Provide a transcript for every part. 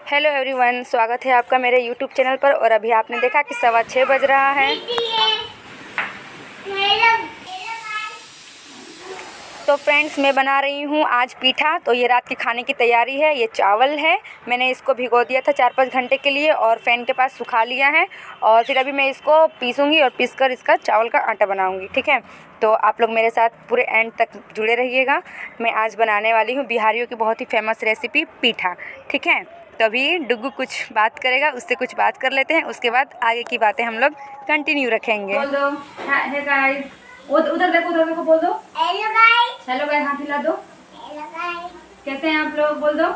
Hello everyone, स्वागत है आपका मेरे यूट्यूब चैनल पर। और अभी आपने देखा कि 6:15 बज रहा है। तो फ्रेंड्स, मैं बना रही हूँ आज पीठा। तो ये रात की खाने की तैयारी है। ये चावल है, मैंने इसको भिगो दिया था 4-5 घंटे के लिए और फ़ैन के पास सुखा लिया है। और फिर अभी मैं इसको पीसूँगी और पीसकर इसका चावल का आटा बनाऊँगी। ठीक है, तो आप लोग मेरे साथ पूरे एंड तक जुड़े रहिएगा। मैं आज बनाने वाली हूँ बिहारियों की बहुत ही फेमस रेसिपी पीठा। ठीक है, तो अभी डुग्गू कुछ बात करेगा, उससे कुछ बात कर लेते हैं। उसके बाद आगे की बातें हम लोग कंटिन्यू रखेंगे। बोल दो हे गाइस, उधर देखो बोल दो हेलो गाइस। हेलो गाइस, हाथ हिला दो। हेलो गाइस, कैसे हैं आप लोग? बोल दो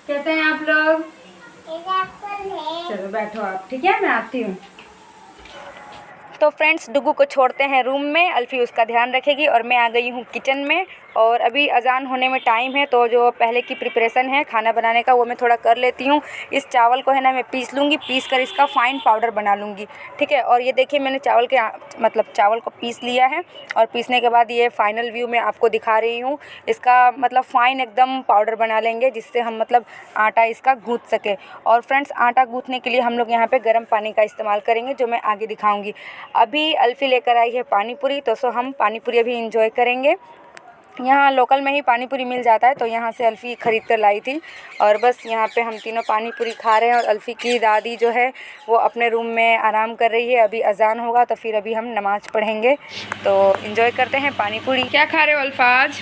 कैसे हैं आप लोग? चलो बैठो आप। ठीक है, मैं आती हूँ। तो फ्रेंड्स, डुग्गू को छोड़ते हैं रूम में, अल्फ़ी उसका ध्यान रखेगी और मैं आ गई हूँ किचन में। और अभी अजान होने में टाइम है, तो जो पहले की प्रिपरेशन है खाना बनाने का वो मैं थोड़ा कर लेती हूँ। इस चावल को है ना मैं पीस लूँगी, पीस कर इसका फ़ाइन पाउडर बना लूँगी। ठीक है, और ये देखिए मैंने चावल को पीस लिया है। और पीसने के बाद ये फाइनल व्यू मैं आपको दिखा रही हूँ। इसका फ़ाइन एकदम पाउडर बना लेंगे, जिससे हम आटा इसका गूँथ सके। और फ्रेंड्स, आटा गूँथने के लिए हम लोग यहाँ पे गर्म पानी का इस्तेमाल करेंगे, जो मैं आगे दिखाऊंगी। अभी अल्फ़ी लेकर आई है पानी पूरी, तो हम पानी पूरी अभी इंजॉय करेंगे। यहाँ लोकल में ही पानी पूरी मिल जाता है, तो यहाँ से अल्फ़ी ख़रीद कर लाई थी। और बस यहाँ पे हम तीनों पानी पूरी खा रहे हैं। और अल्फ़ी की दादी जो है वो अपने रूम में आराम कर रही है। अभी अजान होगा तो फिर अभी हम नमाज़ पढ़ेंगे, तो इंजॉय करते हैं पानी पूरी। क्या खा रहे हो अल्फाज?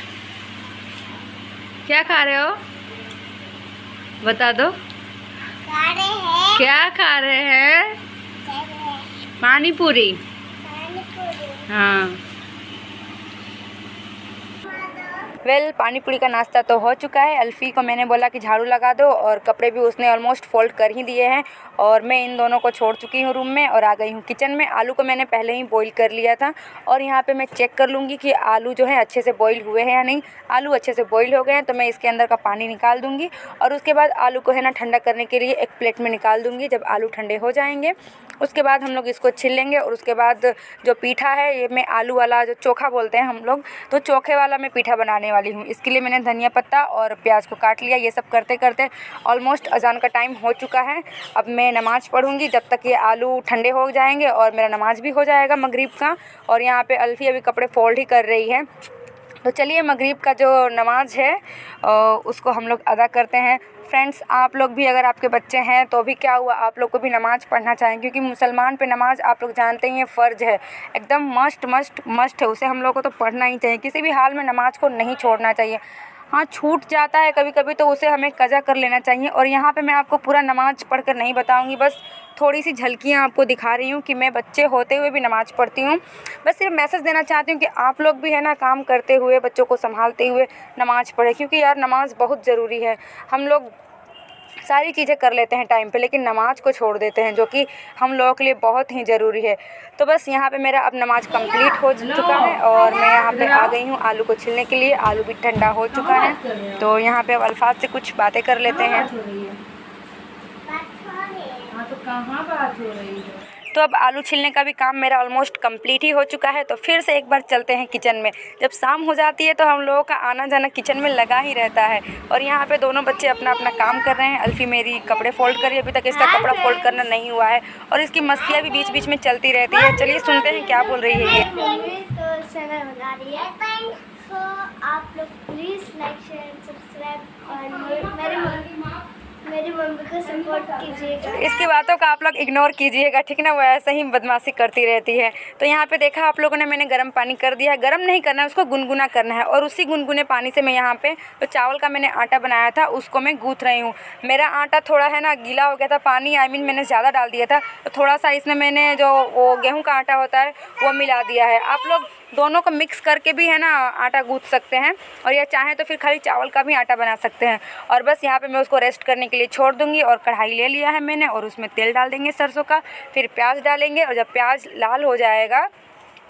क्या खा रहे हो? बता दो। क्या खा रहे हैं? पानी पूरी। हाँ, पानी पूरी का नाश्ता तो हो चुका है। अल्फ़ी को मैंने बोला कि झाड़ू लगा दो, और कपड़े भी उसने ऑलमोस्ट फोल्ड कर ही दिए हैं। और मैं इन दोनों को छोड़ चुकी हूँ रूम में और आ गई हूँ किचन में। आलू को मैंने पहले ही बॉईल कर लिया था, और यहाँ पे मैं चेक कर लूँगी कि आलू जो है अच्छे से बॉईल हुए हैं या नहीं। आलू अच्छे से बॉईल हो गए हैं तो मैं इसके अंदर का पानी निकाल दूँगी। और उसके बाद आलू को है ना ठंडा करने के लिए एक प्लेट में निकाल दूँगी। जब आलू ठंडे हो जाएंगे उसके बाद हम लोग इसको छील लेंगे। और उसके बाद जो पीठा है, ये मैं आलू वाला जो चोखा बोलते हैं हम लोग, तो चोखे वाला मैं पीठा बनाने वाली हूँ। इसके लिए मैंने धनिया पत्ता और प्याज को काट लिया। ये सब करते करते ऑलमोस्ट अजान का टाइम हो चुका है। अब मैं नमाज़ पढ़ूँगी जब तक ये आलू ठंडे हो जाएंगे, और मेरा नमाज़ भी हो जाएगा मगरिब का। और यहाँ पे अल्फ़ी अभी कपड़े फोल्ड ही कर रही है। तो चलिए मगरिब का जो नमाज़ है उसको हम लोग अदा करते हैं। फ्रेंड्स, आप लोग भी अगर आपके बच्चे हैं तो भी क्या हुआ, आप लोग को भी नमाज़ पढ़ना चाहिए, क्योंकि मुसलमान पे नमाज़ आप लोग जानते ही हैं फ़र्ज़ है, एकदम मस्ट है। उसे हम लोग को तो पढ़ना ही चाहिए। किसी भी हाल में नमाज़ को नहीं छोड़ना चाहिए। हाँ, छूट जाता है कभी कभी तो उसे हमें क़ज़ा कर लेना चाहिए। और यहाँ पे मैं आपको पूरा नमाज़ पढ़ कर नहीं बताऊँगी, बस थोड़ी सी झलकियाँ आपको दिखा रही हूँ कि मैं बच्चे होते हुए भी नमाज़ पढ़ती हूँ। बस सिर्फ मैसेज देना चाहती हूँ कि आप लोग भी है ना काम करते हुए, बच्चों को संभालते हुए नमाज़ पढ़ें, क्योंकि यार नमाज़ बहुत ज़रूरी है। हम लोग सारी चीज़ें कर लेते हैं टाइम पे, लेकिन नमाज़ को छोड़ देते हैं, जो कि हम लोगों के लिए बहुत ही ज़रूरी है। तो बस यहाँ पे मेरा अब नमाज़ कंप्लीट हो चुका है, और मैं यहाँ पे आ गई हूँ आलू को छीलने के लिए। आलू भी ठंडा हो चुका है, तो यहाँ पे अब अल्फाज से कुछ बातें कर लेते हैं। तो अब आलू छीलने का भी काम मेरा ऑलमोस्ट कंप्लीट ही हो चुका है। तो फिर से एक बार चलते हैं किचन में। जब शाम हो जाती है तो हम लोगों का आना जाना किचन में लगा ही रहता है। और यहाँ पे दोनों बच्चे अपना अपना काम कर रहे हैं। अल्फ़ी मेरी कपड़े फोल्ड कर रही है, अभी तक इसका कपड़ा फोल्ड करना नहीं हुआ है, और इसकी मस्तियाँ भी बीच बीच में चलती रहती है। चलिए सुनते हैं क्या बोल रही है ये। तो आप लोग please like share and subscribe और मेरी मम्मी को सपोर्ट कीजिएगा। इसकी बातों का आप लोग इग्नोर कीजिएगा, ठीक ना, वो ऐसे ही बदमाशी करती रहती है। तो यहाँ पे देखा आप लोगों ने, मैंने गर्म पानी कर दिया है। गर्म नहीं करना है, उसको गुनगुना करना है। और उसी गुनगुने पानी से मैं यहाँ पे तो चावल का मैंने आटा बनाया था उसको मैं गूँथ रही हूँ। मेरा आटा थोड़ा है ना गीला हो गया था, पानी मैंने ज़्यादा डाल दिया था, तो थोड़ा सा इसमें मैंने जो वो गेहूँ का आटा होता है वो मिला दिया है। आप लोग दोनों को मिक्स करके भी है ना आटा गूँथ सकते हैं, और या चाहें तो फिर खाली चावल का भी आटा बना सकते हैं। और बस यहाँ पे मैं उसको रेस्ट करने के लिए छोड़ दूँगी। और कढ़ाई ले लिया है मैंने, और उसमें तेल डाल देंगे सरसों का, फिर प्याज डालेंगे। और जब प्याज लाल हो जाएगा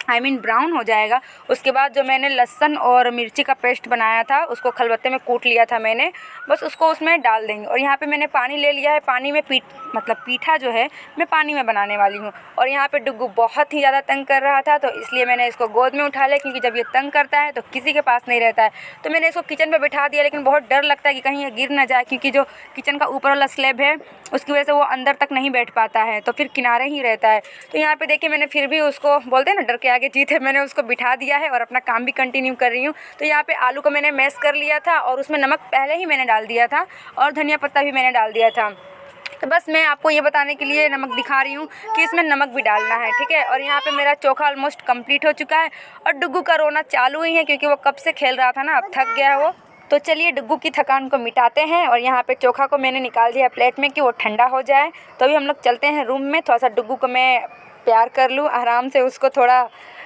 ब्राउन हो जाएगा। उसके बाद जो मैंने लहसुन और मिर्ची का पेस्ट बनाया था उसको खलबत्ते में कूट लिया था मैंने, बस उसको उसमें डाल देंगे। और यहाँ पे मैंने पानी ले लिया है, पानी में पीठा जो है मैं पानी में बनाने वाली हूँ। और यहाँ पे डुग्गू बहुत ही ज़्यादा तंग कर रहा था, तो इसलिए मैंने इसको गोद में उठा लिया, क्योंकि जब ये तंग करता है तो किसी के पास नहीं रहता है। तो मैंने इसको किचन में बिठा दिया, लेकिन बहुत डर लगता है कि कहीं ये गिर ना जाए, क्योंकि जो किचन का ऊपर वाला स्लैब है उसकी वजह से वो अंदर तक नहीं बैठ पाता है, तो फिर किनारे ही रहता है। तो यहाँ पे देखिए मैंने फिर भी उसको, बोलते हैं ना डर के आगे जीत है, मैंने उसको बिठा दिया है और अपना काम भी कंटिन्यू कर रही हूँ। तो यहाँ पे आलू को मैंने मैश कर लिया था और उसमें नमक पहले ही मैंने डाल दिया था और धनिया पत्ता भी मैंने डाल दिया था। तो बस मैं आपको ये बताने के लिए नमक दिखा रही हूँ कि इसमें नमक भी डालना है, ठीक है। और यहाँ पे मेरा चोखा ऑलमोस्ट कंप्लीट हो चुका है और डुग्गू का रोना चालू ही है, क्योंकि वो कब से खेल रहा था ना, अब थक गया है वो। तो चलिए डुग्गू की थकान को मिटाते हैं। और यहाँ पे चोखा को मैंने निकाल दिया प्लेट में कि वो ठंडा हो जाए। तो अभी हम लोग चलते हैं रूम में, थोड़ा सा डुग्गू को मैं प्यार कर लूँ, आराम से उसको थोड़ा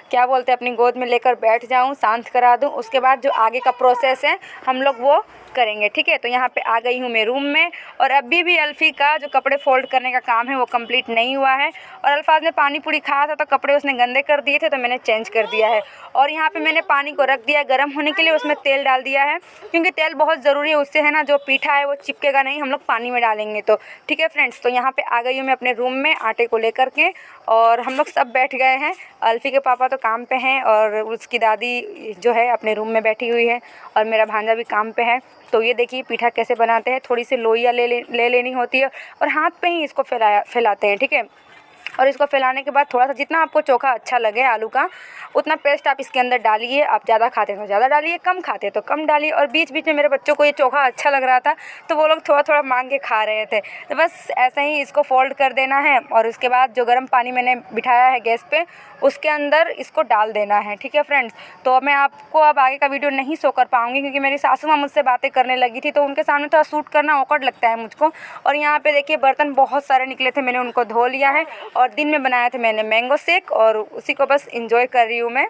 क्या बोलते हैं अपनी गोद में लेकर बैठ जाऊँ, शांत करा दूँ। उसके बाद जो आगे का प्रोसेस है हम लोग वो करेंगे, ठीक है। तो यहाँ पे आ गई हूँ मैं रूम में और अभी भी अल्फ़ी का जो कपड़े फोल्ड करने का काम है वो कंप्लीट नहीं हुआ है। और अल्फाज ने पानी पूरी खाया था तो कपड़े उसने गंदे कर दिए थे, तो मैंने चेंज कर दिया है। और यहाँ पे मैंने पानी को रख दिया गर्म होने के लिए, उसमें तेल डाल दिया है, क्योंकि तेल बहुत ज़रूरी है, उससे है ना जो पीठा है वो चिपकेगा नहीं, हम लोग पानी में डालेंगे तो, ठीक है फ्रेंड्स। तो यहाँ पे आ गई हूँ मैं अपने रूम में आटे को लेकर के और हम लोग सब बैठ गए हैं। अल्फ़ी के पापा तो काम पे हैं और उसकी दादी जो है अपने रूम में बैठी हुई है और मेरा भांजा भी काम पे है। तो ये देखिए पीठा कैसे बनाते हैं, थोड़ी सी लोइयाँ ले लेनी होती है और हाथ पे ही इसको फैलाते हैं, ठीक है। और इसको फैलाने के बाद थोड़ा सा जितना आपको चोखा अच्छा लगे आलू का उतना पेस्ट आप इसके अंदर डालिए। आप ज़्यादा खाते हैं तो ज़्यादा डालिए, कम खाते हैं तो कम डालिए। और बीच बीच में मेरे बच्चों को ये चोखा अच्छा लग रहा था तो वो लोग थोड़ा थोड़ा मांग के खा रहे थे। तो बस ऐसे ही इसको फोल्ड कर देना है और उसके बाद जो गर्म पानी मैंने बिठाया है गैस पे उसके अंदर इसको डाल देना है, ठीक है फ्रेंड्स। तो मैं आपको अब आगे का वीडियो नहीं शो कर पाऊँगी, क्योंकि मेरी सासू माँ मुझसे बातें करने लगी थी तो उनके सामने थोड़ा शूट करना ऑकवर्ड लगता है मुझको। और यहाँ पे देखिए बर्तन बहुत सारे निकले थे, मैंने उनको धो लिया है। और दिन में बनाया था मैंने मैंगो शेक और उसी को बस इंजॉय कर रही हूँ मैं।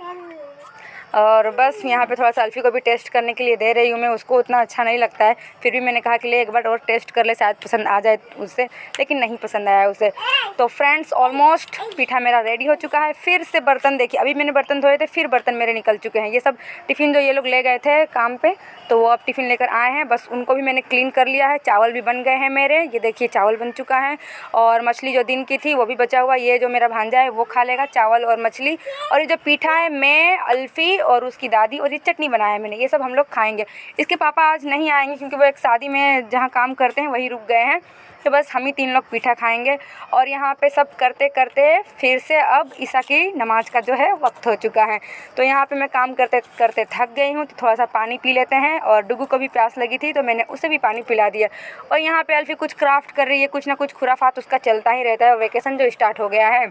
और बस यहाँ पे थोड़ा सा अल्फ़ी को भी टेस्ट करने के लिए दे रही हूँ मैं, उसको उतना अच्छा नहीं लगता है, फिर भी मैंने कहा कि ले एक बार और टेस्ट कर ले, शायद पसंद आ जाए उससे, लेकिन नहीं पसंद आया उसे। तो फ्रेंड्स ऑलमोस्ट पीठा मेरा रेडी हो चुका है। फिर से बर्तन देखिए, अभी मैंने बर्तन धोए थे, फिर बर्तन मेरे निकल चुके हैं। ये सब टिफ़िन जो ये लोग ले गए थे काम पे तो वो अब टिफ़िन लेकर आए हैं, बस उनको भी मैंने क्लीन कर लिया है। चावल भी बन गए हैं मेरे, ये देखिए चावल बन चुका है। और मछली जो दिन की थी वो भी बचा हुआ, ये जो मेरा भांजा है वो खा लेगा चावल और मछली। और ये जो पीठा है मैं, अल्फ़ी और उसकी दादी और ये चटनी बनाया है मैंने, ये सब हम लोग खाएंगे। इसके पापा आज नहीं आएंगे क्योंकि वो एक शादी में जहाँ काम करते हैं वहीं रुक गए हैं, तो बस हम ही 3 लोग पीठा खाएंगे। और यहाँ पे सब करते करते फिर से अब ईशा की नमाज़ का जो है वक्त हो चुका है। तो यहाँ पे मैं काम करते करते थक गई हूँ, तो थोड़ा सा पानी पी लेते हैं। और डुग्गू को भी प्यास लगी थी तो मैंने उसे भी पानी पिला दिया। और यहाँ पे अल्फ़ी कुछ क्राफ्ट कर रही है, कुछ ना कुछ खुराफात उसका चलता ही रहता है, वेकेशन जो स्टार्ट हो गया है,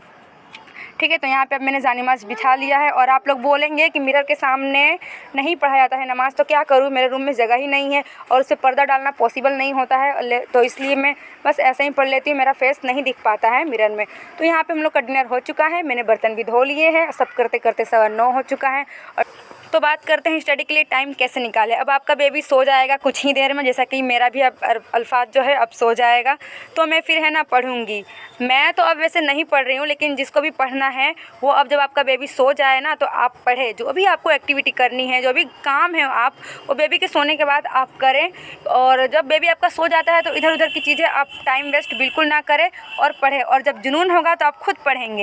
ठीक है। तो यहाँ पे अब मैंने जानिमाज़ बिछा लिया है। और आप लोग बोलेंगे कि मिरर के सामने नहीं पढ़ा जाता है नमाज़, तो क्या करूँ, मेरे रूम में जगह ही नहीं है और उससे पर्दा डालना पॉसिबल नहीं होता है, तो इसलिए मैं बस ऐसे ही पढ़ लेती हूँ, मेरा फेस नहीं दिख पाता है मिरर में। तो यहाँ पे हम लोग का डिनर हो चुका है, मैंने बर्तन भी धो लिए हैं, सब करते करते 9:15 हो चुका है। और तो बात करते हैं स्टडी के लिए टाइम कैसे निकालें। अब आपका बेबी सो जाएगा कुछ ही देर में, जैसा कि मेरा भी अब अल्फाज जो है अब सो जाएगा, तो मैं फिर है ना पढ़ूँगी। मैं तो अब वैसे नहीं पढ़ रही हूँ, लेकिन जिसको भी पढ़ना है वो अब जब आपका बेबी सो जाए ना तो आप पढ़े, जो भी आपको एक्टिविटी करनी है, जो भी काम है आप वो बेबी के सोने के बाद आप करें। और जब बेबी आपका सो जाता है तो इधर उधर की चीज़ें आप टाइम वेस्ट बिल्कुल ना करें और पढ़ें। और जब जुनून होगा तो आप खुद पढ़ेंगे।